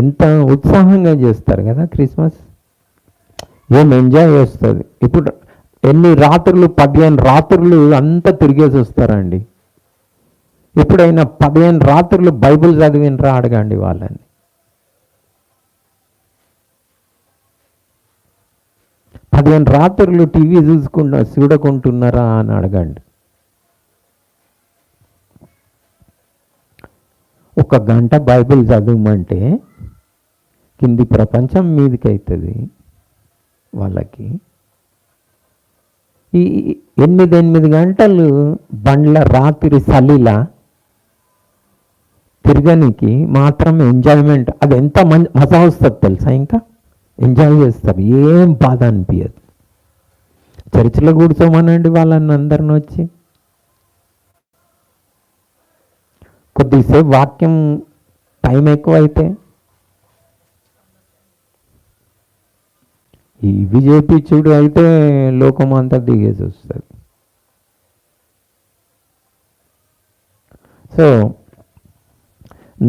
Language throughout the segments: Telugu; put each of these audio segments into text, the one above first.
ఎంత ఉత్సాహంగా చేస్తారు కదా క్రిస్మస్, ఏం ఎంజాయ్ చేస్తుంది. ఇప్పుడు ఎన్ని రాత్రులు, 15 రాత్రులు అంతా తిరిగేసి వస్తారండి. ఎప్పుడైనా 15 రాత్రులు బైబిల్ చదివినరా అడగండి వాళ్ళని. 15 రాత్రులు టీవీ చూడకుంటున్నారా అని అడగండి. 1 గంట బైబిల్ చదవమంటే కింది ప్రపంచం మీదకి అవుతుంది వాళ్ళకి. ఈ 8 గంటలు బండ్ల రాత్రి చలిలా తిరగనికి మాత్రం ఎంజాయ్మెంట్, అది ఎంత మజా వస్తుంది తెలుసా. ఇంకా ఎంజాయ్ చేస్తారు, ఏం బాధ అనిపించదు. చర్చిలో కూర్చోమనండి వాళ్ళని అందరిని వచ్చి, కొద్దిసేపు వాక్యం టైం ఎక్కువైతే ఇవి చేపించుడు అయితే లోకం అంతా దిగేసి వస్తుంది. సో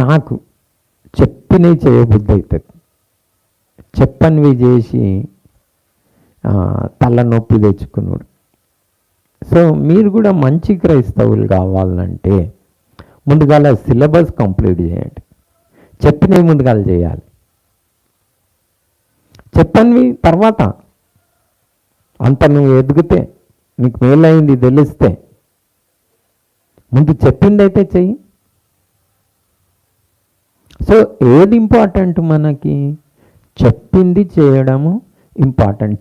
నాకు చెప్పినవి చేయబుద్ధి అవుతుంది, చెప్పనివి చేసి తలనొప్పి తెచ్చుకున్నాడు. సో మీరు కూడా మంచి క్రైస్తవులు కావాలంటే ముందుగాల సిలబస్ కంప్లీట్ చేయండి. చెప్పినవి ముందుగాల చేయాలి, చెప్పనివి తర్వాత. అంత నువ్వు ఎదిగితే, నీకు మేలైంది తెలిస్తే ముందు చెప్పింది అయితే చెయ్యి. సో ఏది ఇంపార్టెంట్ మనకి? చెప్పింది చేయడము ఇంపార్టెంట్.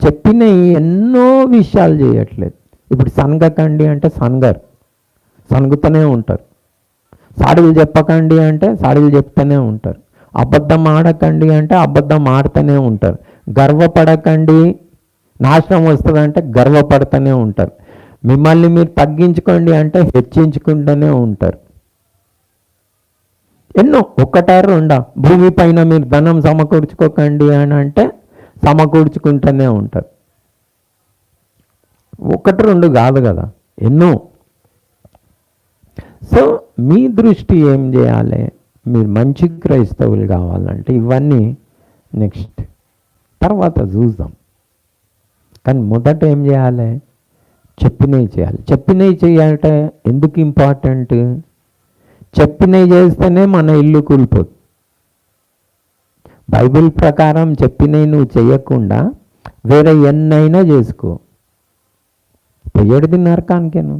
చెప్పిన ఎన్నో విషయాలు చేయట్లేదు. ఇప్పుడు సనగకండి అంటే సనుగుతూనే ఉంటారు. సాడీలు చెప్పకండి అంటే సాడీలు చెప్తూనే ఉంటారు. అబద్ధం ఆడకండి అంటే అబద్ధం ఆడుతూనే ఉంటారు. గర్వపడకండి నాశనం వస్తుందంటే గర్వపడుతూనే ఉంటారు. మిమ్మల్ని మీరు తగ్గించుకోండి అంటే హెచ్చించుకుంటూనే ఉంటారు. ఎన్నో, 1 2 భూమి పైన మీరు ధనం సమకూర్చుకోకండి అని అంటే సమకూర్చుకుంటూనే ఉంటారు. 1 2 కాదు కదా, ఎన్నో. సో మీ దృష్టి ఏం చేయాలి? మీరు మంచి క్రైస్తవులు కావాలంటే ఇవన్నీ నెక్స్ట్ తర్వాత చూద్దాం. కానీ మొదట ఏం చేయాలి? చెప్పినవి చేయాలి. చెప్పినవి చేయాలంటే ఎందుకు ఇంపార్టెంట్? చెప్పినవి చేస్తేనే మన ఇల్లు కూలిపోదు. బైబిల్ ప్రకారం చెప్పినవి నువ్వు చేయకుండా వేరే ఎన్నైనా చేసుకో, పోయేది నరకానికేను.